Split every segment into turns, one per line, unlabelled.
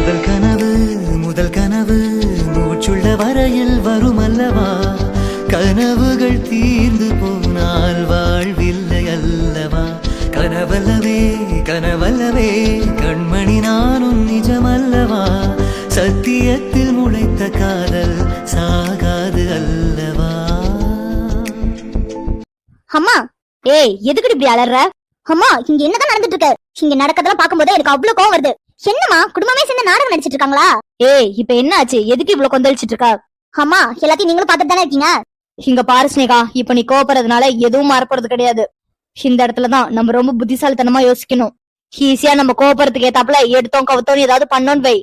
முதல் கனவு மூச்சுள்ள வரையில் வரும் அல்லவா, கனவுகள் தீர்ந்து போனால் வாழ்வில்லை அல்லவா. கனவல்லவே கனவல்லவே கண்மணி நானும் நிஜமல்லவா, சத்தியத்தில் முளைத்த காதல் சாகாது அல்லவா.
அம்மா ஏய் எதுக்கு இப்படி அலற? அம்மா இங்க என்னதான் நடந்துட்டு இருக்கு? இங்க நடக்கிறதெல்லாம் பாக்கும்போது எனக்கு அவ்வளவு கோவம் வருது. என்னம்மா குடும்பமே சேர்ந்து நாடகம் நடிச்சிட்டு இருக்காங்களா? ஏய் இப்ப என்ன ஆச்சு? எதுக்கு இவ்வளவு கொந்தளிச்சிட்டு இருக்க? அம்மா எல்லாத்தையும் நீங்களும் பாத்துட்டு தானே இருக்கீங்க. இங்க பாரு ஸ்னேகா, இப்ப நீ கோவப்படுறதுனால எதுவும் மாறப்போறது கிடையாது. இந்த இடத்துலதான் நம்ம ரொம்ப புத்திசாலித்தனமா யோசிக்கணும். ஈஸியா நம்ம கோவப்படுறதுக்கு ஏத்தாப்புல எடுத்தோம் கவுத்தோம் ஏதாவது பண்ணோன்னு வை,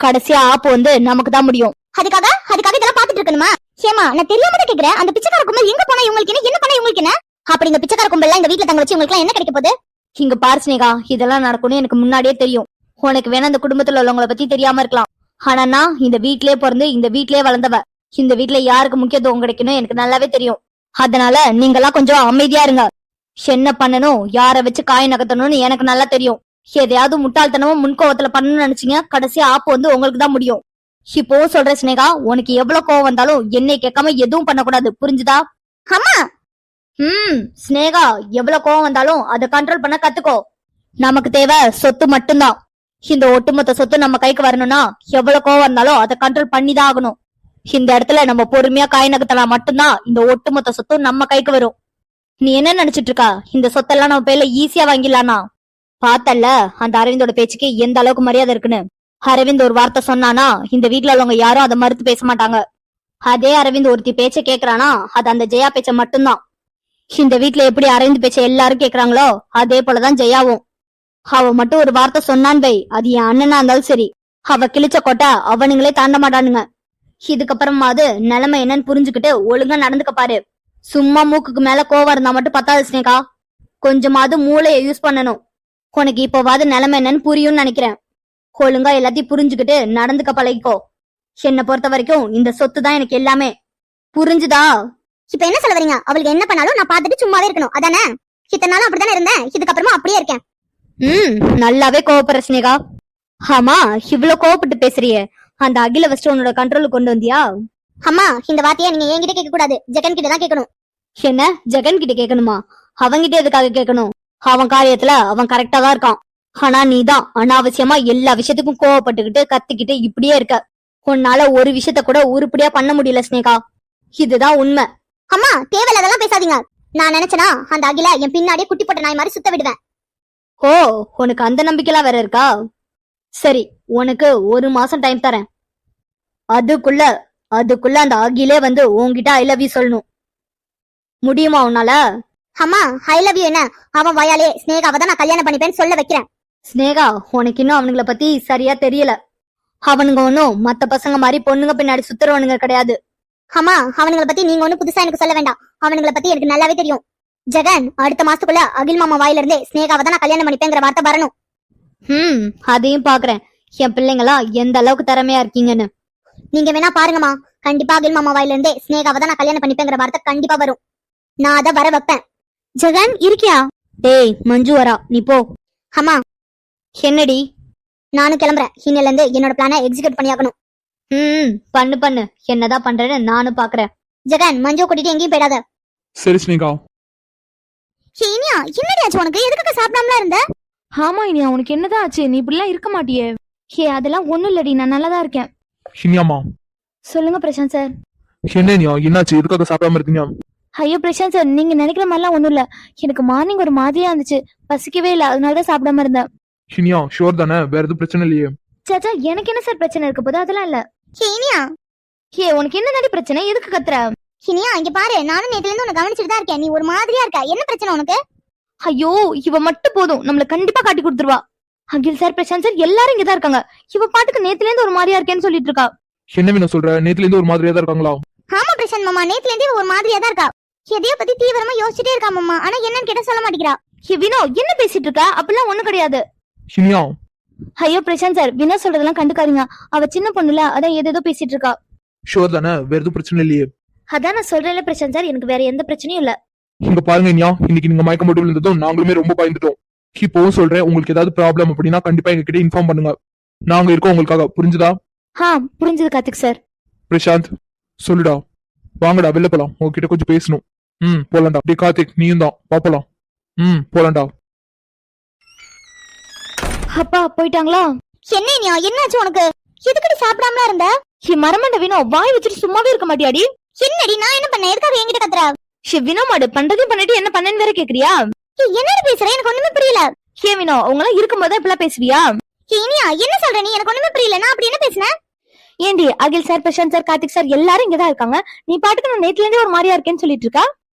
கடைசியா ஆப்பு வந்து நமக்கு தான் முடியும். அதுக்காக இதெல்லாம் பாத்துட்டு இருக்கணுமா? சேமா நான் தெரியாம தான் கேக்குறேன். அந்த பிச்சைக்கார கும்பல் எங்க போனா இவங்களுக்கு என்ன பண்ணா இவங்களுக்கு என்ன? அப்படி இந்த பிச்சைக்கார கும்பல் இந்த வீட்டுல தங்க வச்சு உங்களுக்கு என்ன கிடைக்க போகுது? இங்க பாரு ஸ்னேகா, இதெல்லாம் நடக்கும்னு எனக்கு முன்னாடியே தெரியும். உனக்கு வேணா இந்த குடும்பத்துல உள்ளவங்களை பத்தி தெரியாம இருக்கலாம். ஆனா நான் இந்த வீட்லயே பிறந்து இந்த வீட்லயே வளர்ந்தவ. இந்த வீட்ல யாருக்கு முக்கியத்துவம் கிடைக்கணும் எனக்கு நல்லாவே தெரியும். அதனால நீங்கெல்லாம் கொஞ்சம் அமைதியா இருங்க. என்ன பண்ணணும், யார வச்சு காய் நகர்த்தணும்னு எனக்கு நல்லா தெரியும். எதையாவது முட்டாள்தனமும் முன்கோவத்துல பண்ணணும்னு நினைச்சீங்க, கடைசி ஆப்பு வந்து உங்களுக்கு தான் முடியும். இப்போ சொல்ற ஸ்னேகா, உனக்கு எவ்வளவு கோவம் வந்தாலும் என்னை கேட்காம எதுவும் பண்ணக்கூடாது, புரிஞ்சுதா? அம்மா ஸ்னேகா, எவ்வளவு கோவம் வந்தாலும் அதை கண்ட்ரோல் பண்ண கத்துக்கோ. நமக்கு தேவை சொத்து மட்டும்தான். இந்த ஒட்டுமொத்த சொத்து நம்ம கைக்கு வரணும்னா எவ்வளவு கோவம் இருந்தாலும் அதை கண்ட்ரோல் பண்ணிதான் ஆகணும். இந்த இடத்துல நம்ம பொறுமையா காய் நகர்த்தனா மட்டும்தான் இந்த ஒட்டுமொத்த சொத்தும் நம்ம கைக்கு வரும். நீ என்ன நினைச்சிட்டு இருக்கா? இந்த சொத்தெல்லாம் நம்ம பேர்ல ஈஸியா வாங்கிடலானா? பார்த்தல்ல அந்த அரவிந்தோட பேச்சுக்கு எந்த அளவுக்கு மரியாதை இருக்குன்னு. அரவிந்த் ஒரு வார்த்தை சொன்னானா இந்த வீட்டுல உள்ளவங்க யாரும் அதை மறுத்து பேச மாட்டாங்க. அதே அரவிந்த் ஒருத்தி பேச்ச கேக்குறானா அது அந்த ஜெயா பேச்ச மட்டும்தான். இந்த வீட்டுல எப்படி அரவிந்த் பேச்ச எல்லாரும் கேக்குறாங்களோ அதே போலதான் ஜெயாவும். அவ மட்டும் ஒரு வார்த்தை சொன்னான் வை, அது என் அண்ணனா இருந்தாலும் சரி, அவ கிழிச்ச கொட்டை அவனுங்களே தாண்ட மாட்டானுங்க. இதுக்கப்புறமாவது நிலைமை என்னன்னு புரிஞ்சுக்கிட்டு ஒழுங்கா நடந்துக்க பாரு. சும்மா மூக்குக்கு மேல கோவம் இருந்தா மட்டும் பத்தாது ஸ்னேகா, கொஞ்சமாவது மூளையை யூஸ் பண்ணணும். உனக்கு இப்போவாது நிலைமை என்னன்னு புரியும்னு நினைக்கிறேன். ஒழுங்கா எல்லாத்தையும் புரிஞ்சுக்கிட்டு நடந்துக்க பழகிக்கோ. என்னை பொறுத்த வரைக்கும் இந்த சொத்து தான் எனக்கு எல்லாமே, புரிஞ்சுதா? இப்ப என்ன சொல்ல வரீங்க? அவளுக்கு என்ன பண்ணாலும் நான் பாத்துட்டு சும்மாவே இருக்கணும் அதானே? இத்தனை நாளும் அப்படித்தானே இருந்தேன், இதுக்கப்புறமா அப்படியே இருக்கேன். நல்லாவே கோவப்படுற ஸ்னேகா. ஆமா இவ்வளவு கோவப்பட்டு பேசுறியே, அந்த அகில வச்சு உன்னோட கண்ட்ரோலுக்கு கொண்டு வந்தியா? அம்மா இந்த வார்த்தையை நீங்க என்கிட்ட கேட்க கூடாது, ஜெகன் கிட்ட தான் கேட்கணும். என்ன ஜெகன் கிட்ட கேட்கணுமா? அவங்கிட்ட எதுக்காக கேட்கணும்? அவன் காரியத்துல அவன் கரெக்டா தான் இருக்கான். ஆனா நீதான் அனாவசியமா எல்லா விஷயத்துக்கும் கோவப்பட்டுக்கிட்டு கத்திக்கிட்டு இப்படியே இருக்க. உன்னால ஒரு விஷயத்த கூட உருப்படியா பண்ண முடியல ஸ்னேகா, இதுதான் உண்மை. அம்மா தேவையில்லாதெல்லாம் பேசாதீங்க. நான் நினைச்சனா அந்த அகில என் பின்னாடியே குட்டி போட்ட நாய் மாதிரி சுத்த விடுவேன். ஓ உனக்கு அந்த நம்பிக்கைலாம் வேற இருக்கா? சரி உனக்கு 1 மாசம் டைம் தரேன். அதுக்குள்ள அந்த அகிலே வந்து உன்கிட்ட ஐ லவ் யூ சொல்லணும். முடியுமா உன்னால? அம்மா ஐ லவ் யூ என்ன, அவன் வாயாலே ஸ்னேகாவை தான் நான் கல்யாணம் பண்ணிப்பேன்னு சொல்ல வைக்கிறேன். ஸ்னேகா உனக்கு இன்னும் அவனுங்கள பத்தி சரியா தெரியல. அவனுங்க ஒன்னும் மத்த பசங்க மாதிரி பொண்ணுங்க பின்னாடி சுத்துறவனுங்க கிடையாது. அம்மா அவனுங்கள பத்தி நீங்க ஒன்னும் புதுசா எனக்கு சொல்ல வேண்டாம், அவனுங்கள பத்தி எனக்கு நல்லாவே தெரியும். ஜெகன் அடுத்த மாசத்துக்குள்ள அகில் மாமா வாயில இருந்தே ஸ்னேகாவை தான் நான் கல்யாணம் பண்ணிப்பேங்கிற வார்த்தை வரணும். அதையும் பாக்குறேன் என் பிள்ளைங்களா எந்த அளவுக்கு திறமையா இருக்கீங்கன்னு. நீங்க வேணா பாருங்கம்மா, கண்டிப்பா அகில் மாமா வாயில இருந்தே ஸ்னேகாவை தான் நான் கல்யாணம் பண்ணிப்பேங்கிற வார்த்தை கண்டிப்பா வரும். நான் அதை வர வைப்பேன். ஜெகன் இருக்கியா? டேய் மஞ்சு வரா, நீ போ. அம்மா என்னடி? நானும் கிளம்புறேன். இன்னில இருந்து என்னோட பிளானை எக்ஸிக்யூட் பண்ணியாக்கணும். பண்ணு என்னதான் பண்றேன்னு நானும் பாக்குறேன். ஜெகன் மஞ்சு கூட்டிட்டு எங்கேயும் போயிடாத.
சரி ஸ்னேகா.
இனியா என்னடி ஆச்சு உனக்கு? எதுக்காக சாப்பிடாமல இருந்த?
ஆமா இனியா உனக்கு என்னதான் ஆச்சு? நீ இப்படிலாம் இருக்க மாட்டியே. அதெல்லாம் ஒண்ணும் இல்லடி, நான் நல்லாதான் இருக்கேன்.
இனியாமா
சொல்லுங்க பிரசாந்த் சார்.
என்ன என்னாச்சு? எதுக்காக சாப்பிடாம இருக்கீங்க?
ஐயோ பிரசாந்த் சார், நீங்க நினைக்கிற மாதிரிலாம் ஒண்ணும் இல்ல. எனக்கு மார்னிங் ஒரு மாதிரியா இருந்துச்சு, பசிக்கவே இல்ல, அதனாலதான் சாப்பிடாம இருந்தேன்.
இனியா ஷோர் தானே? வேற எதுவும் பிரச்சனை இல்லையே?
சாச்சா எனக்கு என்ன சார் பிரச்சனை இருக்க போது? அதெல்லாம் இல்ல.
இனியா
உனக்கு என்ன நடி பிரச்சனை? எதுக்கு கத்துற?
இனியா இங்க பாரு, நானும் நேத்துல இருந்து உன்னை கவனிச்சுட்டு தான் இருக்கேன். நீ ஒரு மாதிரியா இருக்க, என்ன பிரச்சனை உனக்கு?
ஐயோ இவ மட்டும் போதும், நம்மள கண்டிப்பா காட்டி கொடுத்துருவா. அகில் சார் பிரசாந்த் சார் எல்லாரும் இங்கதான் இருக்காங்க. இவ பாட்டுக்கு நேத்துல இருந்து ஒரு மாதிரியா இருக்கேன்னு சொல்லிட்டு இருக்கா.
என்ன வேணும் சொல்ற? நேத்துல இருந்து ஒரு மாதிரியா தான் இருக்காங்களா?
ஆமா பிரசாந்த் மாமா, நேத்துல இருந்து ஒரு மாதிரியா தான் இருக்கா. எதையோ பத்தி தீவிரமா யோசிச்சுட்டே இருக்கா மாமா, ஆனா என்னன்னு கேட்டா சொல்ல மாட்டேங்கிறா. வினோ என்ன பேசிட்டு இருக்கா? அப்படிலாம் ஒண்ணும் கிடையாது.
இனியா
ஐயோ பிரசாந்த் சார், வினோ சொல்றதெல்லாம் கண்டுக்காதீங்க. அவ சின்ன பொண்ணுல, அதான் ஏதேதோ பேசிட்டு இருக்கா.
ஷோர் தானே? வேற எதுவும் பிரச்சனை இல்லையே?
அதான் நான் சொல்றேன்ல பிரசாந்த் சார், எனக்கு வேற எந்த பிரச்சனையும் இல்ல.
இங்க பாருங்க இனியா, இன்னைக்கு நீங்க மயக்கம் போட்டு விழுந்ததும் நாங்களுமே ரொம்ப பயந்துட்டோம். இப்பவும் சொல்றேன், உங்களுக்கு ஏதாவது ப்ராப்ளம் அப்படின்னா கண்டிப்பா எங்ககிட்ட இன்ஃபார்ம் பண்ணுங்க. நாங்க இருக்கோம் உங்களுக்காக, புரிஞ்சுதா?
புரிஞ்சது கார்த்திக் சார்.
பிரசாந்த் சொல்லுடா. வாங்கடா வெளில போலாம், உங்ககிட்ட கொஞ்சம் பேசணும். போலாம்டா. டே கார்த்திக் நீயும் தான் பாப்பலாம். போலாம்டா.
அப்பா போயிட்டாங்களா?
என்ன இனியா, என்னாச்சு உனக்கு? எதுக்கடி சாப்பிடாம இருந்த?
மரமண்ட வினோ, வாய் வச்சுட்டு சும்மாவே இருக்க மாட்டியாடி?
என்னடி நான் என்ன பண்ண? எதுக்காக என்கிட்ட கத்துற?
வினோ மாடு பண்றதையும் பண்ணிட்டு என்ன பண்ணேன்னு வேற கேக்குறியா?
என்னடி பேசுற? எனக்கு ஒண்ணுமே புரியல.
வினோ உங்களாம் இருக்கும்போது இப்பெல்லாம் பேசுவியா?
இனியா என்ன சொல்ற நீ? எனக்கு ஒண்ணுமே புரியல. நான் அப்படி என்ன பேசுனேன்?
ஏண்டி Akhil sir, Prashanth sir, Karthik sir எல்லாரும் இங்கதான் இருக்காங்க. நீ பாட்டுக்கு நான் நேத்துல இருந்தே ஒரு மாதிரியா இருக்கேன்னு சொல்லிட்டு இருக்கா?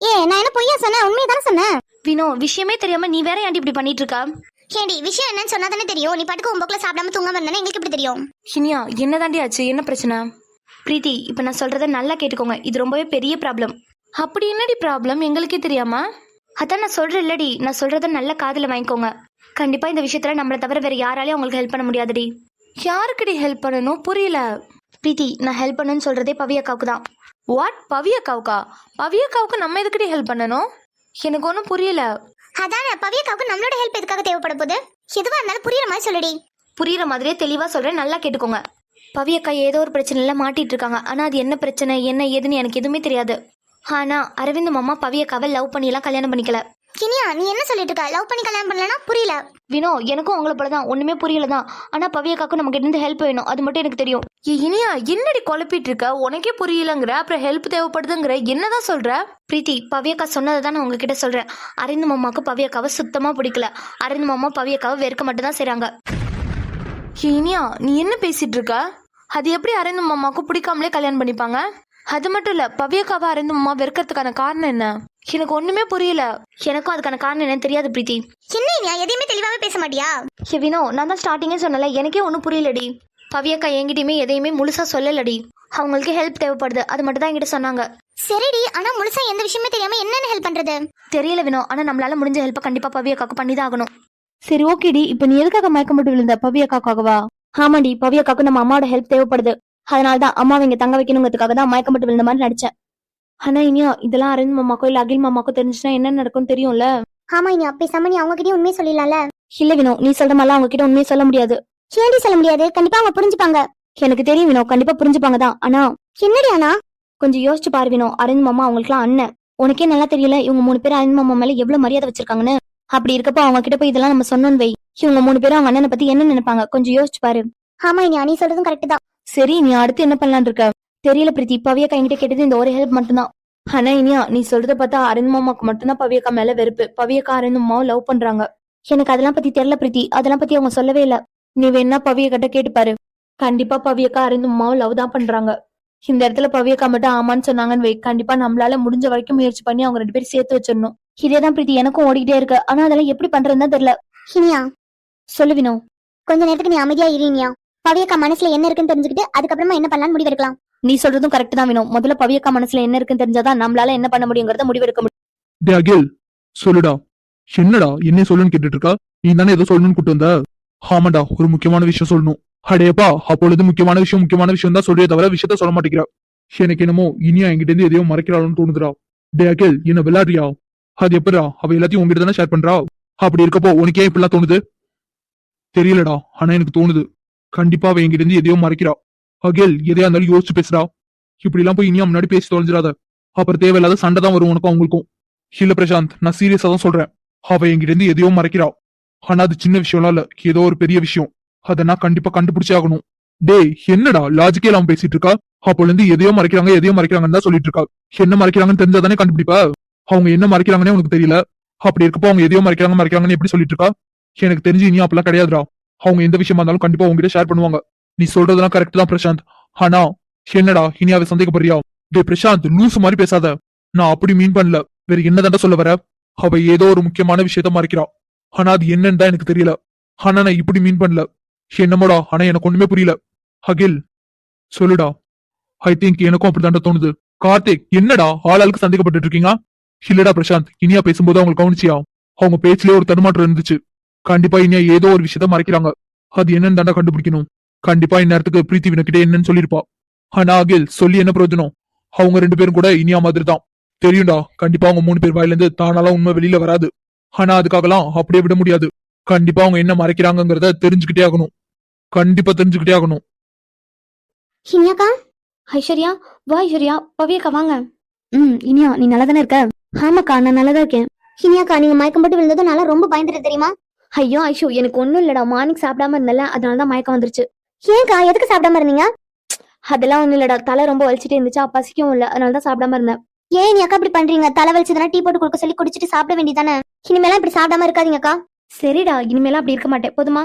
நான் என்ன பொய்யா சொன்னேன்? உண்மையை தானே சொன்னேன்.
வினோ விஷயமே தெரியாம நீ வேற ஏன்டி இப்படி பண்ணிட்டு இருக்கா?
ஏண்டி விஷயம் என்னன்னு சொன்னா தானே தெரியும். நீ பாட்டுக்கு உன் போக்குல சாப்பிடாம தூங்காம இருந்தானே எங்களுக்கு எப்படி தெரியும்?
இனியா என்னதாண்டி ஆச்சு? என்ன பிரச்சனை? பிரீத்தி இப்ப நான் சொல்றத நல்லா கேட்டுக்கோங்க, இது ரொம்பவே பெரிய ப்ராப்ளம். அப்படி என்னடி ப்ராப்ளம் எங்களுக்கே தெரியாமா? அதான் நான் சொல்றேன் இல்லடி, நான் சொல்றத நல்ல காதுல வாங்கிக்கோங்க. கண்டிப்பா இந்த விஷயத்துல நம்மள தவிர வேற யாராலையும் உங்களுக்கு ஹெல்ப் பண்ண முடியாதுடி. யாருக்குடி ஹெல்ப் பண்ணணும்? புரியல. பிரீத்தி நான் ஹெல்ப் பண்ணணும்னு சொல்றதே பவியக்காவுக்கு தான். வாட்? பவியக்காவுக்கா? பவியக்காவுக்கு நம்ம எதுக்கடி ஹெல்ப் பண்ணணும்? எனக்கு ஒன்றும் புரியல.
அதானே பவியக்காவுக்கு நம்மளோட ஹெல்ப் எதுக்காக தேவைப்பட போகுது? எதுவா இருந்தாலும் புரியுற மாதிரி சொல்லுடி.
புரியுற மாதிரியே தெளிவா சொல்றேன், நல்லா கேட்டுக்கோங்க. பவியக்கா ஏதோ ஒரு பிரச்சனைல மாட்டிட்டு இருக்காங்க. ஆனா அது என்ன பிரச்சனை என்ன ஏதுன்னு எனக்கு எதுவுமே தெரியாது. ஆனா அரவிந்த் மாமா பவியக்காவை லவ் பண்ணி எல்லாம் கல்யாணம் பண்ணிக்கல.
இனியா நீ என்ன சொல்லிட்டு இருக்க? லவ் பண்ணி கல்யாணம் பண்ணலனா? புரியல.
வினோ எனக்கும் உங்களை போலதான், ஒண்ணுமே புரியலதான். ஆனா பவியக்காக்கும் நமக்கு இருந்து ஹெல்ப் வேணும், அது மட்டும் எனக்கு தெரியும். இனியா என்னடி குழப்பிட்டு இருக்க? உனக்கே புரியலங்கிற, அப்புறம் ஹெல்ப் தேவைப்படுதுங்கிற, என்னதான் சொல்ற? பிரீத்தி பவியக்கா சொன்னதை தான் நான் உங்ககிட்ட சொல்றேன். அரவிந்த் மாமாவுக்கு பவியக்காவை சுத்தமா பிடிக்கல. அரவிந்த் மாமா பவியக்காவை வெறுக்க மட்டும் தான் செய்றாங்க. இனியா நீ என்ன பேசிட்டு இருக்க? அது எப்படி அரவிந்த் மாமாவுக்கு பிடிக்காமலே கல்யாணம் பண்ணிப்பாங்க? அது மட்டும் இல்ல, பவியக்காவை அரவிந்த் மாமா வெறுக்கிறதுக்கான காரணம் என்ன? எனக்கு ஒண்ணுமே புரியல. எனக்கும் அதுக்கான காரணம் என்னன்னு தெரியாது பிரீத்தி.
என்ன இனியா எதையுமே தெளிவாவே பேச மாட்டியா?
வினோ நான் தான் ஸ்டார்டிங்கே சொன்னல, எனக்கே ஒன்றும் புரியலடி. பவியக்கா என்கிட்டயுமே எதையுமே முழுசா சொல்லலடி. அவங்களுக்கு ஹெல்ப் தேவைப்படுது, அது மட்டும் தான் என்கிட்ட சொன்னாங்க.
சரிடி, ஆனா முழுசா எந்த விஷயமே தெரியாம என்னென்ன ஹெல்ப் பண்றது?
தெரியல வினோ, ஆனா நம்மளால முடிஞ்ச ஹெல்ப் கண்டிப்பா பவியக்காக்கு பண்ணிதான் ஆகணும். சரி ஓகேடி, இப்ப நீ எதுக்காக மயக்கம் போட்டு விழுந்த? பவியக்காக்காகவா? ஆமாடி, பவியக்காக்கு நம்ம அம்மாவோட ஹெல்ப் தேவைப்படுது. அதனாலதான் அம்மாவை இங்க தங்க வைக்கணுங்கிறதுக்காக தான் மயக்கம் போட்டு விழுந்த மாதிரி நடிச்சேன். ஆனா இனியா இதெல்லாம் அரவிந்த் மாமாக்கோ இல்ல அகில் மாமாக்கோ தெரிஞ்சுன்னா என்ன நடக்கும் தெரியும்ல?
ஆமா இனியா, பேசாம நீ அவங்க கிட்டயும் உண்மையை சொல்லிடலாம்ல.
இல்ல வினோ, நீ சொல்ற மாதிரிலாம் அவங்க கிட்ட உண்மையை சொல்ல முடியாது.
ஏண்டி சொல்ல முடியாது? கண்டிப்பா அவங்க புரிஞ்சுப்பாங்க.
எனக்கு தெரியும் வினோ, கண்டிப்பா புரிஞ்சுப்பாங்க தான். ஆனா
என்னடி ஆனா?
கொஞ்சம் யோசிச்சு பாரு வினோ, அரவிந்த் மாமா அவங்களுக்குலாம் அண்ணன். உனக்கே நல்லா தெரியல இவங்க 3 பேரும் அரவிந்த் மாமா மேல எவ்வளவு மரியாதை வச்சிருக்காங்கன்னு. அப்படி இருக்கப்போ அவங்க கிட்ட போய் இதெல்லாம் நம்ம சொன்னோன்னு வை, இவங்க 3 பேரும் அவங்க அண்ணனை பத்தி என்ன நினைப்பாங்க? கொஞ்சம் யோசிச்சு பாரு.
ஆமா இனியா, நீ சொல்றதும் கரெக்ட் தான்.
சரி நீ அடுத்து என்ன பண்ணலான் இருக்க? தெரியல பிரீத்தி, பவியக்கா என்கிட்ட கேட்டது இந்த ஒரு ஹெல்ப் மட்டும்தான். ஆனா இனியா நீ சொல்றத பார்த்தா அரவிந்த் மாமாக்கு மட்டும்தான் பவியக்கா மேல வெறுப்பு. பவியக்கா அரவிந்த் மாமாவை லவ் பண்றாங்க. எனக்கு அதெல்லாம் பத்தி தெரியல பிரீத்தி, அதெல்லாம் பத்தி அவங்க சொல்லவே இல்ல. நீ வேணா பவியக்கிட்ட கேட்டு பாரு. கண்டிப்பா பவியக்கா அரவிந்த் மாமாவை லவ் தான் பண்றாங்க. இந்த இடத்துல பவியக்கா மட்டும் ஆமான்னு சொன்னாங்கன்னு வை, கண்டிப்பா நம்மளால முடிஞ்ச வரைக்கும் முயற்சி பண்ணி அவங்க 2 பேரும் சேர்த்து வச்சிடணும். இதேதான் பிரீத்தி எனக்கும் ஓடிக்கிட்டே இருக்கு. ஆனா அதெல்லாம் எப்படி பண்றதுன்னு தான் தெரியல.
இனியா
சொல்லு வினோ.
கொஞ்ச நேரத்துக்கு நீ அமைதியா இரு இனியா. பவியக்கா மனசுல என்ன இருக்குன்னு தெரிஞ்சுக்கிட்டு அதுக்கப்புறமா என்ன பண்ணலாம்னு முடிவெடுக்கலாம்.
நீ சொல்றதும் கரெக்ட் தான் வினோ. முதல்ல பவியக்கா மனசுல என்ன இருக்குன்னு தெரிஞ்சாதான் நம்மளால என்ன பண்ண முடியுங்கிறத முடிவெடுக்க முடியும்.
டே அகில் சொல்லுடா. என்னடா என்ன சொல்லுன்னு கேட்டுட்டு இருக்கா? நீ தானே ஏதோ சொல்லணும்னு கூட்டு வந்த? ஆமாடா, ஒரு முக்கியமான விஷயம் சொல்லணும். அடேப்பா, அப்பொழுது முக்கியமான விஷயம் தான் சொல்றியே தவிர விஷயத்த சொல்ல மாட்டேங்கிறா. எனக்கு என்னமோ இனியா என்கிட்ட இருந்து எதையோ மறைக்கிறாள்னு தோணுதுடா. டே அகில் என்ன விளையாடுறியா? அது எப்படா அவ எல்லாத்தையும் உங்ககிட்ட தானே ஷேர் பண்றா? அப்படி இருக்கப்போ உனக்கு ஏன் இப்படிலாம் தோணுது? தெரியலடா, ஆனா எனக்கு தோணுது கண்டிப்பா அவ என்கிட்ட இருந்து எதையோ மறைக்கிறா. அகில் எதையா இருந்தாலும் யோசிச்சு பேசுறா. இப்படி எல்லாம் போய் இனியா முன்னாடி பேசி தொலைஞ்சிடாத, அப்புறம் தேவையில்லாத சண்டை தான் வரும் உனக்கும் அவங்களுக்கும். இல்ல பிரசாந்த், நான் சீரியஸா தான் சொல்றேன். அவ என்கிட்ட இருந்து எதையோ மறைக்கிறா. ஆனா அது சின்ன விஷயம்லாம் இல்ல, ஏதோ ஒரு பெரிய விஷயம். அதை நான் கண்டிப்பா கண்டுபிடிச்சே ஆகணும். டேய் என்னடா லாஜிக்கே இல்லாம பேசிட்டு இருக்கா? அப்போல இருந்து எதையோ மறைக்கிறாங்கன்னு தான் சொல்லிட்டு இருக்கா. என்ன மறைக்கிறாங்கன்னு தெரிஞ்சாதானே கண்டுபிடிப்பா? அவங்க என்ன மறைக்கிறாங்கன்னே உனக்கு தெரியல. அப்படி இருக்கப்போ அவங்க எதையோ மறைக்கிறாங்கன்னு எப்படி சொல்லிட்டு இருக்கா? எனக்கு தெரிஞ்சு இனியா அப்பெல்லாம் கிடையாதுடா. அவங்க எந்த விஷயமா இருந்தாலும் கண்டிப்பா உங்ககிட்ட ஷேர் பண்ணுவாங்க. நீ சொல்றதெல்லாம் கரெக்ட் தான் பிரசாந்த். ஆனா என்னடா இனியாவை சந்தேகப்படுறியா? டே பிரசாந்த், லூசு மாதிரி பேசாத. நான் அப்படி மீன் பண்ணல. வேற என்னதான்டா சொல்ல வர? அவ ஏதோ ஒரு முக்கியமான விஷயத்த மறைக்கிறா. ஆனா அது என்னன்னு தான் எனக்கு தெரியல. ஆனா நான் இப்படி மீன் பண்ணல. என்னமோடா, ஆனா எனக்கு ஒண்ணுமே புரியல. அகில் சொல்லுடா. ஐ திங்க் எனக்கும் அப்படித்தாண்டா தோணுது. கார்த்திக் என்னடா ஆளாளுக்கு சந்தேகப்பட்டு இருக்கீங்க? இல்லடா பிரசாந்த், இனியா பேசும்போது அவங்க கவனிச்சியா? அவங்க பேச்சிலே ஒரு தடுமாற்றம் இருந்துச்சு. கண்டிப்பா இனியா ஏதோ ஒரு விஷயத்த மறைக்கிறாங்க. அது என்னன்னு தாண்டா கண்டுபிடிக்கணும். கண்டிப்பா இந்நேரத்துக்கு பிரீத்தி வினக்கிட்ட என்னன்னு சொல்லிருப்பா. ஆனா அகில் சொல்லி என்ன பிரயோஜனம்? அவங்க 2 பேரும் கூட இனியா மாதிரி தான். தெரியும்டா, கண்டிப்பா அவங்க 3 பேர் வாயில இருந்து தானாலாம் உண்மை வெளியில வராது. ஆனா அதுக்காகலாம் அப்படியே விட முடியாது. கண்டிப்பா அவங்க என்ன மறைக்கிறாங்கிறத தெரிஞ்சுக்கிட்டே ஆகணும். கண்டிப்பா தெரிஞ்சுக்கிட்டே ஆகணும்.
இனியாக்கா,
ஐஸ்வர்யா வா ஐஸ்வர்யா, பவியக்கா வாங்க.
இனியா நீ நல்லா தானே இருக்க? ஆமாக்கா நான் நல்லா தான் இருக்கேன். இனியாக்கா நீங்க மயக்கம் போட்டு விழுந்ததும் நல்லா ரொம்ப பயந்துட்டு தெரியுமா?
ஐயோ ஐஷு, எனக்கு ஒண்ணும் இல்லடா, மார்னிங் சாப்பிடாம இருந்தல, அதனாலதான் மயக்கம் வந்துருச்சு.
ஏன்க்கா எதுக்கு சாப்பிடாம இருந்தீங்க?
அதெல்லாம் ஒண்ணும் இல்லடா, தலை ரொம்ப வலிச்சிட்டே இருந்துச்சா, பசிக்கவும் இல்ல, அதனாலதான் சாப்பிடாம இருந்தேன்.
ஏன் இனியாக்கா இப்படி பண்றீங்க? தலை வலிச்சதுனா டீ போட்டு கொடுக்க சொல்லி குடிச்சிட்டு சாப்பிட வேண்டியதானே? இனிமேலாம் இப்படி சாப்பிடாம இருக்காதீங்கக்கா.
சரிடா, இனிமேலாம் அப்படி இருக்க மாட்டேன், போதுமா?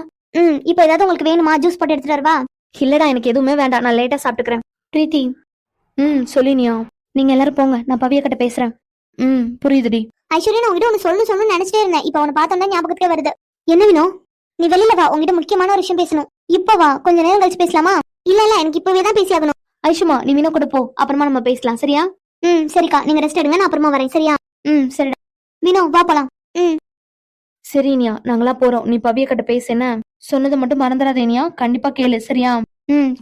இப்போ ஏதாவது உங்களுக்கு வேணுமா? ஜூஸ் போட்டு எடுத்துட்டு வரவா?
இல்லடா, எனக்கு எதுவுமே வேண்டாம், நான் லேட்டா சாப்பிட்டுக்கிறேன். பிரீத்தி சொல்லினியா, நீங்க எல்லாரும் போங்க, நான் பவிய கிட்ட பேசுறேன். புரியுதுடி.
ஐஸ்வர்யா நான் உங்ககிட்ட ஒன்னு சொல்லணும்னு நினைச்சிட்டே இருந்தேன். இப்போ அவனை பார்த்தோம்னா ஞாபகத்துக்கே வருது. என்ன வேணும்? நீ வெளியில வா, உங்ககிட்ட முக்கியமான ஒரு விஷயம் பேசணும். இப்ப வா, கொஞ்ச நேரம் கழிச்சு பேசலாமா? இல்ல எனக்கு இப்பவே தான் பேசி ஆகணும்.
ஐஷுமா, நீ வினோ கூட போ, அப்புறமா நம்ம பேசலாம், சரியா?
சரிக்கா, நீங்க ரெஸ்ட் எடுங்க, நான் அப்புறமா வரேன், சரியா?
சரிடா.
வினோ வா போலாம்.
சரினியா, நாங்களா போறோம், நீ பவிய கிட்ட பேசு, என்ன சொன்னதை மட்டும் மறந்துடாதேனியா, கண்டிப்பா கேளு, சரியா?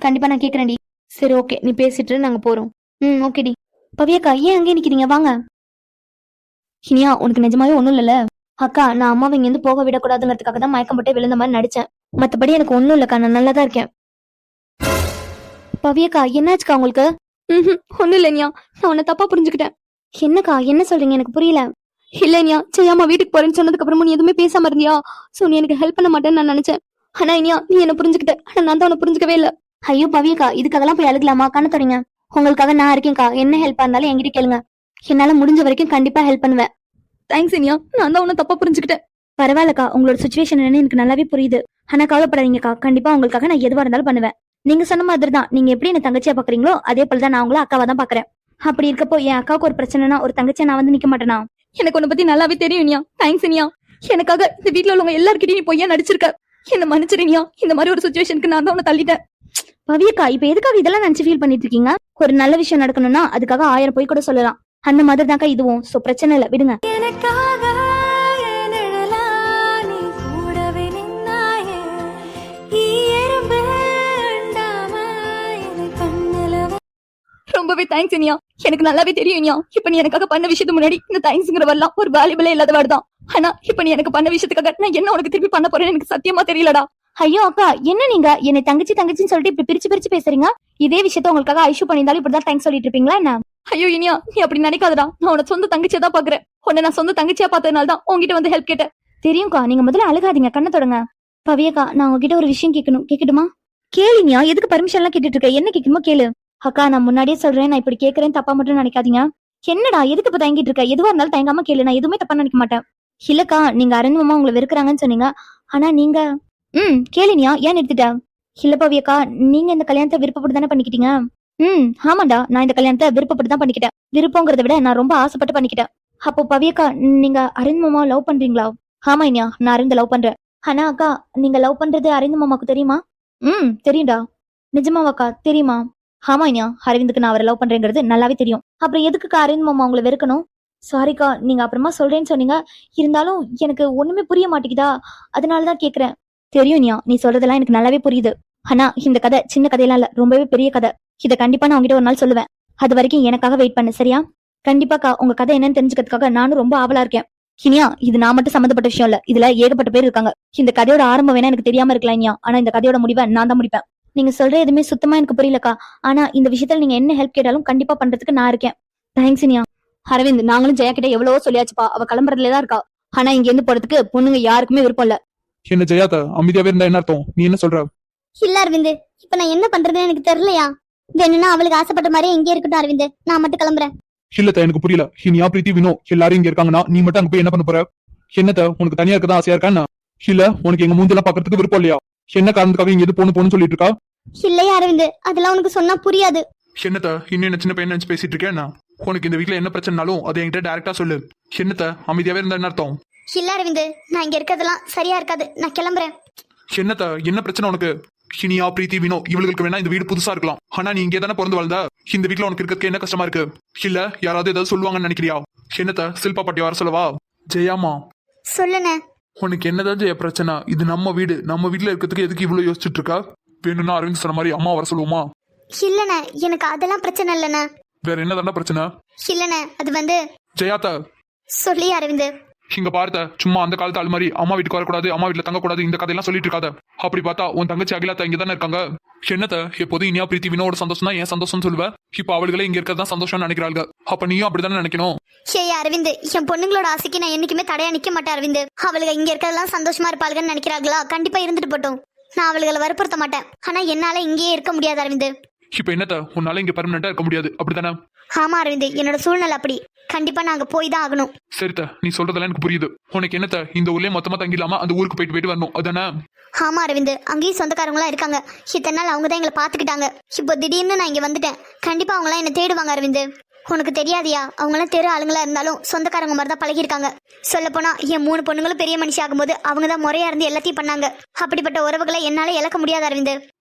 கண்டிப்பா நான் கேக்குறேன்டி.
சரி ஓகே, நீ பேசிட்டு நாங்க போறோம்.
ஓகேடி. பவியக்கா ஏன் அங்கே நிக்கிறீங்க? வாங்க.
இனியா, உனக்கு நிஜமாவே ஒண்ணும் இல்லல? அக்கா, நான் அம்மாவை இங்க இருந்து போக விடக்கூடாதுங்கிறதுக்காக தான் மயக்கம் போட்டே விழுந்த மாதிரி நடிச்சேன். மத்தபடி எனக்கு ஒண்ணும் இல்லக்கா, நான் நல்லா தான் இருக்கேன்.
பவியக்கா என்னாச்சுக்கா உங்களுக்கு?
ஒண்ணும் இல்லையா, நான் உன்னை தப்பா புரிஞ்சுக்கிட்டேன்.
என்னக்கா என்ன சொல்றீங்க? எனக்கு புரியல.
இல்லையா, செய்யாம வீட்டுக்கு போறேன்னு சொன்னதுக்கு அப்புறமும் நீ எதுவுமே பேசாம இருந்தியா? சோ நீ எனக்கு ஹெல்ப் பண்ண மாட்டேன்னு நான் நினைச்சேன். ஆனா இனியா, நீ என்ன புரிஞ்சுக்கிட்ட, ஆனா நான் தான் உன்னை புரிஞ்சுக்கவே இல்ல.
ஐயோ பவியக்கா, இதுக்காகலாம் போய் அழுகலாமா? கண்ணு தொடங்க. உங்களுக்காக நான் இருக்கேன்க்கா. என்ன ஹெல்ப்பா இருந்தாலும் என்கிட்ட கேளுங்க. என்னால முடிஞ்ச வரைக்கும் கண்டிப்பா ஹெல்ப் பண்ணுவேன்.
தேங்க்ஸ் இனியா, நான் தான் உன்னை தப்பா புரிஞ்சுக்கிட்டேன்.
பரவாயில்லக்கா, உங்களோட சுச்சுவேஷன் என்னன்னு எனக்கு நல்லாவே புரியுது. ஆனா கவலைப்படாதீங்கக்கா, கண்டிப்பா உங்களுக்காக நான் எதுவா இருந்தாலும் பண்ணுவேன். நீங்க சொன்ன மாதிரி தான், நீங்க எப்படி என்ன தங்கச்சியா பாக்குறீங்களோ அதே போலதான் நான் உங்களை அக்காவா தான் பாக்குறேன். அப்படி இருக்கப்போ என் அக்காவுக்கு ஒரு பிரச்சனைனா ஒரு தங்கச்சியா நான் வந்து நிக்க மாட்டேனா?
எனக்கு உன்னை பத்தி நல்லாவே தெரியும் இனியா. தேங்க்ஸ் இனியா, எனக்காக இந்த வீட்டுல உள்ளவங்க எல்லார்கிட்டயும் நீ பொய்யா நடிச்சிருக்க. என்ன மன்னிச்சிருனியா, இந்த மாதிரி ஒரு சுச்சுவேஷனுக்கு நான் தான் உன்னை தள்ளிட்டேன்.
பவியக்கா, இப்ப எதுக்காக இதெல்லாம் நினைச்சு ஃபீல் பண்ணிட்டு இருக்கீங்க? ஒரு நல்ல விஷயம் நடக்கணும்னா அதுக்காக 1000 பொய் கூட சொல்லலாம். அந்த மாதிரி தான்க்கா இதுவும். சோ பிரச்சனை இல்ல, விடுங்க.
ரொம்பவே தேங்க்ஸ் இனியா, எனக்கு நல்லாவே தெரியும் இனியா, இப்ப நீ எனக்காக பண்ண விஷயத்துக்கு முன்னாடி இந்த தேங்க்ஸ்ங்கிற வரலாம் ஒரு வேல்யூபிளே இல்லாத வேர்டு தான். ஆனா இப்ப நீ எனக்கு பண்ண விஷயத்துக்காக நான் என்ன உனக்கு திருப்பி பண்ண போறேன்னு எனக்கு சத்தியமா தெரியலடா.
ஐயோ அக்கா, என்ன நீங்க என்னை தங்கச்சின்னு சொல்லிட்டு இப்படி பிரிச்சு பேசுறீங்க? இதே விஷயத்த உங்களுக்காக ஐஷு பண்ணியிருந்தாலும் இப்படிதான் தேங்க்ஸ் சொல்லிட்டு இருப்பீங்களா என்ன?
ஐயோ இனியா, நீ அப்படி நினைக்காதடா, நான் உன சொந்த தங்கச்சியா தான் பாக்குறேன். உன்னை நான் சொந்த தங்கச்சியா பார்த்ததுனால தான் உங்ககிட்ட வந்து ஹெல்ப் கேட்டேன்.
தெரியும்க்கா, நீங்க முதல்ல அழுகாதீங்க, கண்ணை தொடங்க. பவியக்கா, நான் உங்ககிட்ட ஒரு விஷயம் கேட்கட்டுமா? கேளுங்க. எதுக்கு பர்மிஷன் எல்லாம் கேட்டுட்டு இருக்க? என்ன கேட்கணுமோ கேளு. அக்கா, நான் முன்னாடியே சொல்றேன், நான் இப்படி கேட்கறேன், தப்பா மட்டும் நினைக்காதீங்க. என்னடா எதுக்கு இப்ப தயங்கிட்டு இருக்க? எதுவா இருந்தாலும் தயங்காம கேளு, நான் எதுவுமே தப்பா நினைக்க மாட்டேன். இல்லக்கா, நீங்க அரண்மமா உங்களை வெறுக்கிறாங்கன்னு சொன்னீங்க. ஆனா நீங்க கேளுனியா, ஏன் நிறுத்திட்ட? இல்ல பவியக்கா, நீங்க இந்த கல்யாணத்தை விருப்பப்பட்டு தானே பண்ணிக்கிட்டீங்க? ஆமாண்டா, நான் இந்த கல்யாணத்தை விருப்பப்பட்டு தான் பண்ணிக்கிட்டேன். விருப்பங்கிறத விட நான் ரொம்ப ஆசைப்பட்டு பண்ணிக்கிட்டேன். அப்போ பவியக்கா, நீங்க அரவிந்த் மாமா லவ் பண்றீங்களா? ஆமா இனியா, நான் அரவிந்த் லவ் பண்றேன். ஆனா அக்கா, நீங்க லவ் பண்றது அரவிந்த் மாமாக்கு தெரியுமா? தெரியும்டா. நிஜமாவாக்கா? தெரியுமா? ஆமா இனியா, அரவிந்துக்கு நான் அவரை லவ் பண்றேங்கிறது நல்லாவே தெரியும். அப்புறம் எதுக்குக்கா அரவிந்த் மாமா உங்களை வெறுக்கணும்? சாரிக்கா, நீங்க அப்புறமா சொல்றேன்னு சொன்னீங்க. இருந்தாலும் எனக்கு ஒண்ணுமே புரிய மாட்டேங்குதா, அதனாலதான் கேக்குறேன். தெரியும் இனியா, நீ சொல்றதெல்லாம் எனக்கு நல்லாவே புரியுது. ஆனா இந்த கதை சின்ன கதையெல்லாம் இல்ல, ரொம்பவே பெரிய கதை. இதை கண்டிப்பா நான் உங்ககிட்ட ஒரு நாள் சொல்லுவேன். அது வரைக்கும் எனக்காக வெயிட் பண்ணு, சரியா? கண்டிப்பாக்கா, உங்க கதை என்னன்னு தெரிஞ்சுக்கிறதுக்காக நானும் ரொம்ப ஆவலா இருக்கேன். இனியா, இது நான் மட்டும் சம்மந்தப்பட்ட விஷயம் இல்ல, இதுல ஏகப்பட்ட பேர் இருக்காங்க. இந்த கதையோட ஆரம்பம் வேணா எனக்கு தெரியாம இருக்கலாம் இனியா, ஆனா இந்த கதையோட முடிவை நான் தான் முடிப்பேன். நீங்க சொல்ற எதுவுமே சுத்தமா எனக்கு புரியலக்கா. ஆனா இந்த விஷயத்துல நீங்க என்ன ஹெல்ப் கேட்டாலும் கண்டிப்பா பண்றதுக்கு நான் இருக்கேன். தேங்க்ஸ் இனியா. அரவிந்த், நாங்களும் ஜெயா கிட்ட எவ்வளவோ சொல்லியாச்சுப்பா, அவ கிளம்புறதுலதான் இருக்கா. ஆனா இங்க இருந்து போறதுக்கு பொண்ணுங்க யாருக்குமே விருப்பம் இல்ல.
என்ன ஜெயாத்த, அமைதியாவே இருந்தா என்ன அர்த்தம்? நீ என்ன சொல்ற?
இல்ல அரவிந்த், இப்ப நான் என்ன பண்றதுன்னு எனக்கு தெரியலையா. வேணும்னா அவளுக்கு ஆசைப்பட்ட மாதிரியே இங்கே இருக்கட்டும் அரவிந்த், நான் மட்டும் கிளம்புறேன்.
இல்லத்த, எனக்கு புரியல. இனியா, பிரீத்தி, வினோ எல்லாரும் இங்க இருக்காங்கன்னா நீ மட்டும் அங்க போய் என்ன பண்ண போற? என்னத்த, உனக்கு தனியா இருக்கதான் ஆசையா இருக்கா? இல்ல உனக்கு எங்க மூஞ்செல்லாம் பாக்குறதுக்கு விருப்பம் இல்லையா? என்ன காரணத்துக்காக இங்க எது போன்னு சொல்லிட்டு இருக்கா?
இல்லையா அரவிந்த், அதெல்லாம் உனக்கு சொன்னா புரியாது.
என்னத்த, இன்னும் சின்ன பையன் நினைச்சு பேசிட்டு இருக்கேன். உனக்கு இந்த வீட்டுல என்ன பிரச்சனைனாலும் அதை என்கிட்ட டைரக்டா சொல்லு. என்னத்த, அமைதியாவே இருந்தா என்ன அர்த்தம்?
இல்ல அரவிந்த், நான் இங்க இருக்கிறதெல்லாம் சரியா இருக்காது, நான் கிளம்புறேன்.
என்னத்த, என்ன பிரச்சனை உனக்கு? இனியா, பிரீத்தி, வினோ இவங்களுக்கு வேணா இந்த வீடு புதுசா இருக்கலாம். ஆனா நீ இங்கே தானே பிறந்து வாழ்ந்தா. இந்த வீட்டுல உனக்கு இருக்கிறதுக்கு என்ன கஷ்டமா இருக்கு? இல்ல யாராவது ஏதாவது சொல்லுவாங்கன்னு நினைக்கிறியா? என்னத்த, சில்பா பாட்டி வர சொல்லவா? ஜெயாமா,
சொல்லுண்ணே.
உனக்கு என்னதான் ஜெய பிரச்சனை? இது நம்ம வீடு, நம்ம வீட்டுல இருக்கிறதுக்கு எதுக்கு இவ்வளவு யோசிச்சுட்டு இருக்கா? வேணும்னா அரவிந்த் சொன்ன மாதிரி அம்மா வர சொல்லுவோமா?
இல்லண்ணே, எனக்கு அதெல்லாம் பிரச்சனை இல்லண்ணே.
வேற என்ன தாண்டா பிரச்சனை?
இல்லண்ணே, அது வந்து
ஜெயாத்தா
சொல்லி அரவிந்த்.
இங்க பார்த்த சும்மா அந்த காலத்து ஆள் மாதிரி அம்மா வீட்டுக்கு வரக்கூடாது, அம்மா வீட்டுல தங்கக்கூடாது, இந்த கதையெல்லாம் சொல்லிட்டு இருக்காத. அப்படி பார்த்தா உன் தங்கச்சி அகிலாத்தா இங்க தானே இருக்காங்க. என்னத்த எப்போதும் இனியா பிரீத்தி வினோட சந்தோஷம் தான் என் சந்தோஷம் சொல்லுவ. இப்ப அவளுகளே இங்க இருக்கிறதா சந்தோஷம்னு நினைக்கிறாங்க. அப்ப நீயும் அப்படித்தானே நினைக்கணும்.
ஏய் அரவிந்த், என் பொண்ணுங்களோட ஆசைக்கு நான் என்னைக்குமே தடையா நிக்க மாட்டேன் அரவிந்த். அவளுங்க இங்க இருக்கிறதெல்லாம் சந்தோஷமா இருப்பாளுங்கன்னு நினைக்கிறாங்களா? கண்டிப்பா இருந்துட்டு போட்டோம், நான் அவளுகளை வற்புறுத்த மாட்டேன். ஆனா என்னால இங்கேயே இருக்க முடியாது அரவிந்த்.
இப்ப என்னத்த உன்னால இங்க பெர்மனண்டா இருக்க முடியாது அப்படித்தானே?
ஆமா அரவிந்த், என்னோட சூழ்நிலை அப்படி. கண்டிப்பா நாங்க போய் தான் ஆகணும்.
சரித்த, நீ சொல்றதெல்லாம் எனக்கு புரியுது. உனக்கு என்னத்த இந்த ஊர்லயே மொத்தமா தங்கிடலாமா, அந்த ஊருக்கு போயிட்டு வரணும் அதானே?
ஆமா அரவிந்த், அங்கேயும் சொந்தக்காரங்களா இருக்காங்க. இத்தனை நாள் அவங்க தான் எங்களை பாத்துக்கிட்டாங்க. இப்போ திடீர்னு நான் இங்க வந்துட்டேன். கண்டிப்பா அவங்களாம் என்ன தேடுவாங்க அரவிந்த். உனக்கு தெரியாதியா, அவங்களாம் தெரு ஆளுங்களா இருந்தாலும் சொந்தக்காரங்க மாதிரி தான் பழகிருக்காங்க. சொல்ல போனா என் 3 பொண்ணுங்களும் பெரிய மனுஷி ஆகும்போது அவங்க தான் முறையா இருந்து எல்லாத்தையும் பண்ணாங்க. அப்படிப்பட்ட உறவுகளை என்னால இழக்க முடியாது அரவிந்த்.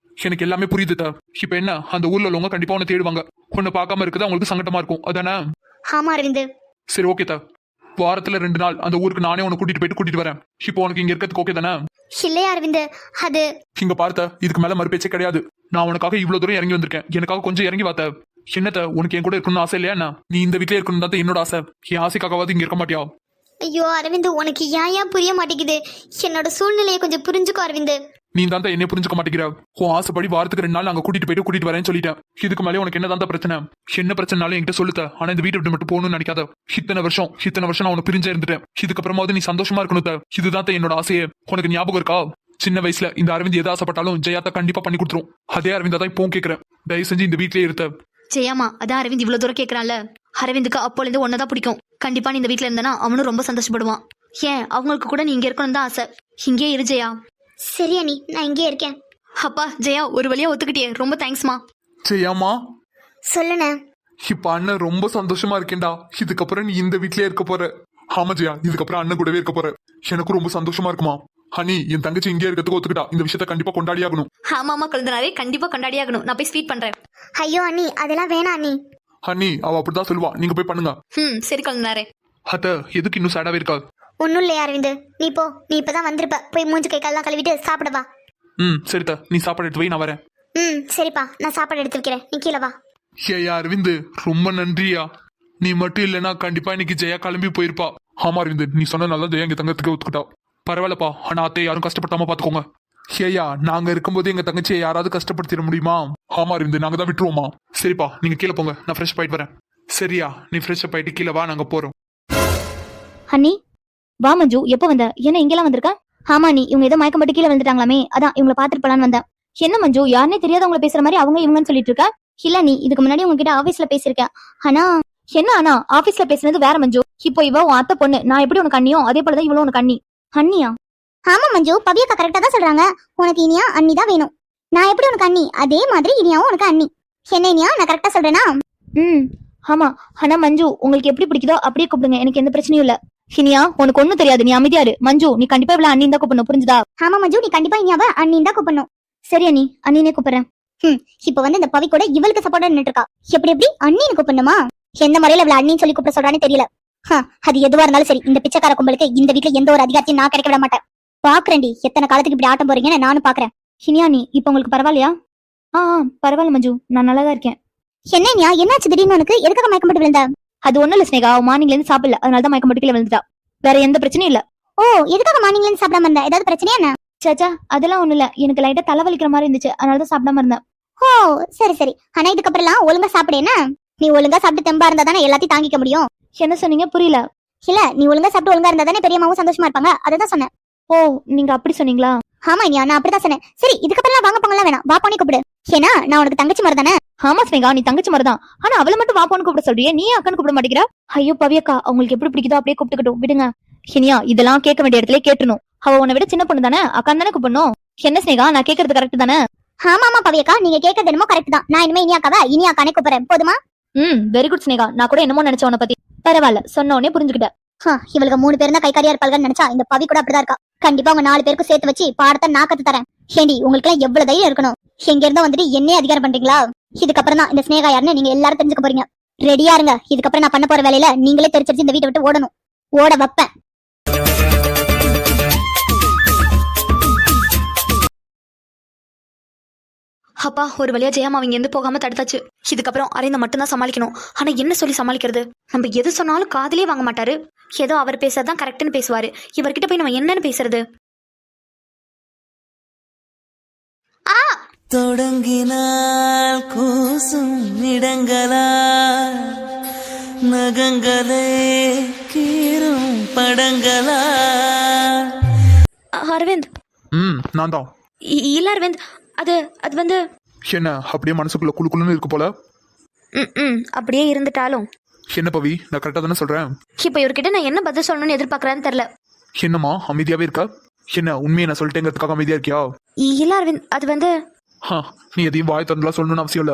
எனக்கு எல்லாமே புரியுதுதா. இப்ப என்ன, அந்த ஊர்ல உள்ளவங்க கண்டிப்பா உன்னை தேடுவாங்க. உன்னை பார்க்காம இருக்குது அவங்களுக்கு சங்கடமா இருக்கும் அதானே?
ஆமா அரவிந்த்.
சரி ஓகே தா, வாரத்துல 2 நாள் அந்த ஊருக்கு நானே உன்னை கூட்டிட்டு வரேன். இப்போ உனக்கு இங்க இருக்கிறதுக்கு ஓகே தானே?
இல்லையா அரவிந்த், அது
இங்க பார்த்த இதுக்கு மேல மறுபேச்சே கிடையாது. நான் உனக்காக இவ்வளவு தூரம் இறங்கி வந்திருக்கேன். எனக்காக கொஞ்சம் இறங்கி வாத்த. என்னத்த உனக்கு என் கூட இருக்கணும்னு ஆசை இல்லையா? நீ இந்த வீட்லயே இருக்கணும் தான் என்னோட ஆசை. என் ஆசைக்காகவாது இங்க இருக்க மாட்டியா?
ஐயோ அரவிந்த், உனக்கு ஏன் புரிய மாட்டேங்குது? என்னோட சூழ்நிலையை கொஞ்சம் புரிஞ்சுக்கோ அரவிந்த்.
நீ தான் என்ன புரிஞ்சுக்க மாட்டேங்கிற. உன் ஆசைப்படி வாரத்துக்கு 2 நாள் அங்க கூட்டிட்டு வரேன்னு சொல்லிட்டேன். இதுக்கு மேலே உனக்கு என்னதான் பிரச்சனை? என்ன பிரச்சனைனாலும் என்கிட்ட சொல்லுத்த. ஆனா இந்த வீட்டை விட்டு மட்டும் போகணும்னு நினைக்காத. இத்தனை வருஷம் நான் உனக்கு பிரிஞ்சா இருந்துட்டேன். இதுக்கப்புறமாவது நீ சந்தோஷமா இருக்கணும். இதுதான் என்னோட ஆசையே. உனக்கு ஞாபகம் இருக்கா? சின்ன வயசுல இந்த அரவிந்த் எதை ஆசைப்பட்டாலும் ஜெயாத்தா கண்டிப்பா பண்ணி கொடுத்துரும். அதே அரவிந்த் தான் இப்போ கேட்கிறேன். தயவு செஞ்சு இந்த வீட்லயே இருத்த.
ஜெயாமா, அதான் அரவிந்த் இவ்வளவு தூரம் கேட்கறான்ல. அரவிந்துக்கு அப்போலேருந்து ஒன்னதான் பிடிக்கும். கண்டிப்பா நீ இந்த வீட்டுல இருந்தனா அவனும் ரொம்ப சந்தோஷப்படுவான். ஏன் அவங்களுக்கு கூட நீ இங்க இருக்கணும் தான் ஆசை. இங்கே இரு ஜெயா.
சரி அண்ணி, நான் இங்கே இருக்கேன்.
அப்பா ஜெயா, ஒரு வழியா ஒத்துக்கிட்டியே, ரொம்ப தேங்க்ஸ்மா.
ஜெயாமா,
சொல்லுண்ணே.
இப்ப அண்ணன் ரொம்ப சந்தோஷமா இருக்கேன்டா. இதுக்கப்புறம் நீ இந்த வீட்லயே இருக்க போற. ஆமா ஜெயா, இதுக்கப்புறம் அண்ணன் கூடவே இருக்க போற. எனக்கு ரொம்ப சந்தோஷமா இருக்குமா. ஹனி, என் தங்கச்சி இங்கே இருக்கிறதுக்கு ஒத்துக்கிட்டா. இந்த விஷயத்த கண்டிப்பா கொண்டாடி ஆகணும்.
ஆமாமா குழந்தைனாரே, கண்டிப்பா கொண்டாடி ஆகணும். நான் போய் ஸ்வீட் பண்றேன்.
ஐயோ அண்ணி, அதெல்லாம் வேணாம் அண்ணி.
ஹனி, அவ அப்படிதான் சொல்லுவா. நீங்க போய் பண்ணுங்க.
சரி குழந்தைனாரே.
அத்த, எதுக்கு இன்னும் சேடாவே இருக்கா?
ஒன்னும் இல்லையா அரவிந்த், நீ போ. நீ இப்பதான் வந்திருப்ப. போய் மூஞ்சி கை கால்லாம் கழுவிட்டு சாப்பிடவா.
சரிதா, நீ சாப்பாடு எடுத்து வை, நான் வரேன்.
சரிப்பா, நான் சாப்பாடு எடுத்து வைக்கிறேன், நீ கீழே வா.
ஏயா அரவிந்த், ரொம்ப நன்றியா. நீ மட்டும் இல்லைன்னா கண்டிப்பா இன்னைக்கு ஜெயா கிளம்பி போயிருப்பா. ஆமா அரவிந்த், நீ சொன்ன நல்லா ஜெயா எங்க தங்கத்துக்கு ஒத்துக்கிட்டா. பரவாயில்லப்பா, ஆனா அத்தை யாரும் கஷ்டப்படுத்தாம பாத்துக்கோங்க. ஏயா, நாங்க இருக்கும்போது எங்க தங்கச்சியை யாராவது கஷ்டப்படுத்திட முடியுமா? ஆமா அரவிந்த், நாங்க தான் விட்டுருவோமா. சரிப்பா, நீங்க கீழே போங்க, நான் ஃப்ரெஷ் போயிட்டு வரேன். சரியா, நீ ஃப்ரெஷ் போயிட்டு கீழே வா, நாங்க போறோம்.
அண்ணி வா. மஞ்சு, எப்போ வந்த? என்ன இங்கெல்லாம் வந்திருக்க? ஆமா நீ, இவங்க ஏதோ மயக்கம் போட்டு கீழே வந்துட்டாங்களாமே, அதான் இவங்களை பாத்துட்டு போலான்னு வந்தேன். என்ன மஞ்சு, யாருன்னே தெரியாதவங்களை பேசுற மாதிரி அவங்க இவங்கன்னு சொல்லிட்டு இருக்க? இல்ல நீ இதுக்கு முன்னாடி உங்ககிட்ட ஆபீஸ்ல பேசியிருக்கேன். ஆனா என்ன, ஆனா ஆபீஸ்ல பேசுனது வேற மஞ்சு. இப்போ இவ உன் அத்தை பொண்ணு. நான் எப்படி உனக்கு அண்ணியோ அதே போலதான் இவ்வளவு உனக்கு அண்ணி. அண்ணியா? ஆமா மஞ்சு, பவியக்கா கரெக்டா தான் சொல்றாங்க. உனக்கு இனியா அண்ணி தான் வேணும். நான் எப்படி உனக்கு அண்ணி, அதே மாதிரி இனியாவும் உனக்கு அண்ணி. என்ன இனியா, நான் கரெக்டா சொல்றேனா? ஆமா. ஆனா மஞ்சு, உங்களுக்கு எப்படி பிடிக்குதோ அப்படியே கூப்பிடுங்க, எனக்கு எந்த பிரச்சனையும் இல்ல. இனியா, உனக்கு ஒண்ணும் தெரியாது, நீ அமைதியாரு. மஞ்சு, நீ கண்டிப்பா இவ்வளவு அண்ணி தான் கூப்பிடணும், புரிஞ்சுதா? ஆமா மஞ்சு, நீ கண்டிப்பா இனியாவ அண்ணி தான் கூப்பிடணும். சரி அண்ணி, அண்ணினே கூப்பிடுறேன். இப்ப வந்து இந்த பவி கூட இவளுக்கு சப்போர்ட்டா நின்னுட்டு இருக்கா. எப்படி அண்ணின்னு கூப்பிடணுமா? எந்த முறையில இவ்வளவு அண்ணின்னு சொல்லி கூப்பிட சொல்றானே தெரியல. அது எதுவா இருந்தாலும் சரி, இந்த பிச்சைக்கார கும்பலுக்கு இந்த வீட்டுல எந்த ஒரு அதிகாரத்தையும் நான் கிடைக்க விட மாட்டேன். பாக்குறேன்டி, எத்தனை காலத்துக்கு இப்படி ஆட்டம் போறீங்கன்னு நானும் பாக்குறேன். இனியா, நீ இப்ப உங்களுக்கு பரவாயில்லையா? பரவாயில்ல மஞ்சு, நான் நல்லாதான் இருக்கேன். என்ன என்னாச்சு திடீர்னு உனக்கு? எதுக்காக மயக்கம் போட்டு விழுந்த? அது ஒண்ணும் இல்ல ஸ்னேகா, மார்னிங்ல இருந்து சாப்பிடல, அதனாலதான் மயக்கம் போட்டு கீழே விழுந்துட்டா. வேற எந்த பிரச்சனையும் இல்ல. ஓ, எதுக்காக மார்னிங்ல இருந்து சாப்பிடாம இருந்த? ஏதாவது பிரச்சனையா என்ன? சாச்சா, அதெல்லாம் ஒண்ணும் இல்ல, எனக்கு லைட்டா தலைவலிக்கிற மாதிரி இருந்துச்சு, அதனாலதான் சாப்பிடாம இருந்தேன். ஓ சரி. ஆனா இதுக்கப்புறம் ஒழுங்கா சாப்பிடு என்ன? நீ ஒழுங்கா சாப்பிட்டு தெம்பா இருந்தா தானே எல்லாத்தையும் தாங்கிக்க முடியும். என்ன சொன்னீங்க? புரியல. இல்ல, நீ ஒழுங்கா சாப்பிட்டு ஒழுங்கா இருந்தா தானே பெரியம்மாவும் சந்தோஷமா இருப்பாங்க, அதான் சொன்னேன். ஓ, நீங்க அப்படி சொன்னீங்களா? ஆமா இனியா, நான் அப்படிதான் சொன்னேன். சரி, இதுக்கப்புறம் வாங்க போங்கலாம் வேணாம், வா போனே கூப்பிடு. ஏன்னா நான் உனக்கு தங்கச்சி மாதிரி தானே. ஆமா ஸ்னேகா, நீ தங்கச்சி மாதிரி தான். ஆனா அவளை மட்டும் வா போன்னு கூப்பிட சொல்றியே, நீ அக்கன்னு கூப்பிட மாட்டேங்கிற. ஐயோ பவியக்கா, அவங்களுக்கு எப்படி பிடிக்குதோ அப்படியே கூப்பிட்டுக்கட்டும், விடுங்க. இனியா, இதெல்லாம் கேட்க வேண்டிய இடத்துல கேட்டணும். அவ உன்னை விட சின்ன பொண்ணு தானே, அக்கான்னு தானே கூப்பிடணும். என்ன ஸ்னேகா, நான் கேட்கறது கரெக்ட் தானே? ஆமா பவியக்கா, நீங்க கேட்கறது என்னமோ கரெக்ட் தான். நான் இனிமே இனியாக்காவா இனியாக்கானே கூப்பிடுறேன், போதுமா? வெரி குட் ஸ்னேகா, நான் கூட என்னமோ நினைச்ச உன்னை பத்தி. பரவாயில்ல, சொன்ன உடனே புரிஞ்சுக்கிட்டேன். இவளுக்கு 3 பேரும் தான் கைக்காரியா இருப்பாங்கன்னு நினைச்சா இந்த பவி கூட அப்படிதான் இருக்கா. கண்டிப்பா உங்க 4 பேருக்கு சேர்த்து வச்சு பாடத்தை நான் கத்து தரேன். ஏண்டி, உங்களுக்கு எல்லாம் எவ்வளவு தைரியம் இருக்கணும்? எங்க இருந்தா வந்துட்டு என்னையே அதிகாரம் பண்றீங்களா? இதுக்கப்புறம் தான் இந்த ஸ்னேகா யாருன்னு நீங்க எல்லாரும் தெரிஞ்சுக்க போறீங்க. ரெடியா இருங்க. இதுக்கப்புறம் நான் பண்ண போற வேலையில நீங்களே தெரிச்சிருச்சு இந்த வீட்டை விட்டு ஓடணும். ஓட வைப்பேன்.
அப்பா, ஒரு வழியா ஜெயாமா அவங்க எந்த போகாம தடுத்தாச்சு. இதுக்கப்புறம் அரவிந்த் மட்டும்தான் சமாளிக்கணும். ஆனா என்ன சொல்லி சமாளிக்கிறது? நம்ம எது சொன்னாலும் காதலே வாங்க மாட்டாரு. ஏதோ அவர் பேசுறதுதான் கரெக்ட்னு பேசுவாரு. இவர்கிட்ட போய் நம்ம என்னன்னு பேசுறது?
தொடங்கினால் கூசும் இடங்களா நகங்களே கீரும் படங்களா.
அரவிந்த்.
நான் தான்.
இல்ல அரவிந்த், அது அது வந்து
என்ன அப்படியே மனசுக்குள்ள குழுக்குழுன்னு இருக்கு போல?
அப்படியே இருந்துட்டாலும்
என்ன பவி, நான் கரெக்டா தானே சொல்றேன்?
இப்ப இவர்கிட்ட நான் என்ன பதில் சொல்லணும்னு எதிர்பார்க்கறான்னு தெரியல.
என்னம்மா அமைதியாவே இருக்கா? என்ன உண்மையை நான் சொல்லிட்டேங்கிறதுக்காக அமைதியா இருக்கியா?
இல்ல அரவிந்த், அது வந்து
நீ எதையும் வாய் திறந்துலாம் சொல்லணும்னு அவசியம் இல்ல.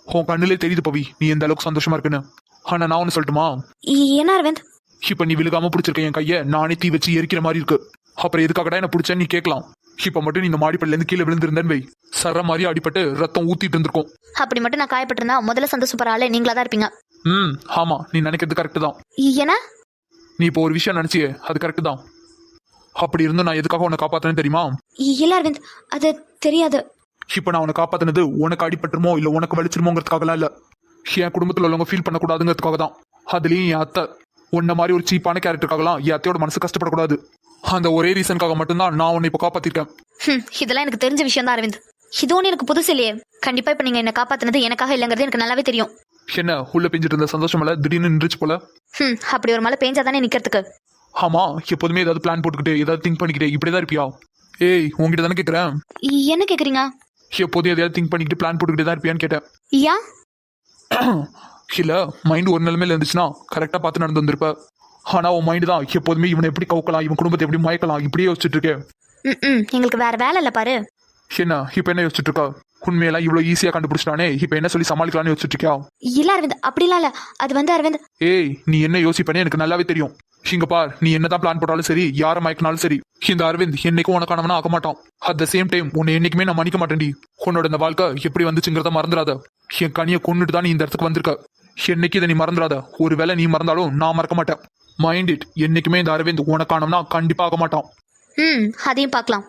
உன் கண்ணிலே தெரியுது பவி நீ எந்த அளவுக்கு சந்தோஷமா இருக்குன்னு. ஆனா நான் ஒன்னு சொல்லட்டுமா?
என்ன அரவிந்த்?
இப்ப நீ விழுகாம பிடிச்சிருக்க என் கைய நானே தீ வச்சு எரிக்கிற மாதிரி இருக்கு. அப்புறம் எதுக்காகடா என்ன பிடிச்சேன்னு நீ கேட்கலாம். இப்ப மட்டும் நீ இந்த மாடிப்படில இருந்து கீழே விழுந்திருந்தேன்னு வை, சர மாதிரி அடிபட்டு ரத்தம் ஊத்திட்டு இருந்திருக்கும்.
அப்படி மட்டும் நான் காயப்பட்டிருந்தா முதல்ல சந்தோஷப்படுற ஆளே நீங்களா தான் இருப்பீங்க.
ஆமா, நீ நினைக்கிறது கரெக்ட் தான்.
ஏன்னா
நீ இப்போ ஒரு விஷயம் நினைச்சியே அது கரெக்ட் தான். அப்படி இருந்தும் நான் எதுக்காக உன்னை காப்பாத்தினேன்னு தெரியுமா?
இல்ல அரவிந்த், அது தெரியாது.
இப்ப நான் உன்னை காப்பாத்தினது உனக்கு அடிபட்டுருமோ இல்ல உனக்கு வலிச்சிருமோங்கிறதுக்காகலாம் இல்ல. என் குடும்பத்துல உள்ளவங்க ஃபீல் பண்ணக்கூடாதுங்கிறதுக்காக தான். அதுலயும் என் அத்தை உன்ன மாதிரி ஒரு சீப்பான கேரக்டருக்காகலாம் என் அத்தையோட மனசு கஷ்டப்படக்கூடாது. அந்த ஒரே ரீசனுக்காக மட்டும்தான் நான் உன்னை இப்போ காப்பாத்திருக்கேன்.
இதெல்லாம் எனக்கு தெரிஞ்ச விஷயம் தான் அரவிந்த். இது ஒண்ணு எனக்கு புதுசு இல்லையே. கண்டிப்பா இப்ப நீங்க என்ன காப்பாத்தினது எனக்காக இல்லங்கிறது எனக்கு நல்லாவே தெரியும்.
என்ன உள்ள பெஞ்சிட்டு இருந்த சந்தோஷம் இல்ல திடீர்னு நின்றுச்சு போல?
அப்படி ஒரு மழை பெஞ்சாதானே நிக்கிறதுக்கு.
ஆமா, எப்போதுமே ஏதாவது பிளான் போட்டுக்கிட்டு ஏதாவது திங்க் பண்ணிக்கிட்டே இப்படிதான் இருப்பியா? ஏய் உங்ககிட்ட தானே கேக்குறேன்.
என்ன கேக்குறீங்க?
எப்போதும் எதையாவது திங்க் பண்ணிக்கிட்டு பிளான் போட்டுக்கிட்டே தான் இருப்பியான்னு கேட்டேன்.
யா
இல்ல மைண்ட் ஒரு நிலைமையில இருந்துச்சுன்னா கரெக்டா பார்த்து நடந்து வந்திருப்ப. ஆனா உன் மைண்ட் தான் எப்போதுமே இவனை எப்படி கவுக்கலாம், இவன் குடும்பத்தை எப்படி மயக்கலாம் இப்படியே யோசிச்சுட்டு இருக்கேன்.
எங்களுக்கு வேற வேலை இல்ல பாரு.
என்ன இப்ப என்ன யோசிச்சுட்டு இருக்கா? உண்மையெல்லாம் இவ்வளவு ஈஸியா கண்டுபிடிச்சிட்டானே, இப்ப என்ன சொல்லி சமாளிக்கலாம்னு யோசிச்சுட்டு இருக்கியா?
இல்ல அரவிந்த், அப்படிலாம் இல்ல. அது வந்து அரவிந்த்.
ஏய் நீ என்ன யோசிப்பேன்னு எனக்கு நல்லாவே தெரியும். இங்க பார், நீ என்னதான் பிளான் போட்டாலும் சரி, யார மயக்கினாலும் சரி, இந்த அரவிந்த் என்னைக்கும் உனக்கானவனா ஆக மாட்டான். அட் த சேம் டைம் உன்னை என்னைக்குமே நான் மன்னிக்க மாட்டேன்டி. உன்னோட இந்த வாழ்க்கை எப்படி வந்துச்சுங்கிறத மறந்துடாத. என் கனியை கொண்டுட்டு தான் நீ இந்த இடத்துக்கு வந்திருக்க. என்னைக்கு இதை நீ மறந்துடாத. ஒருவேளை நீ மறந்தாலும் நான் மறக்க மாட்டேன். மைண்ட் இட், என்னைக்குமே இந்த அரவிந்த் உனக்கானவனா கண்டிப்பா ஆக மாட்டான்.
அதையும் பார்க்கலாம்.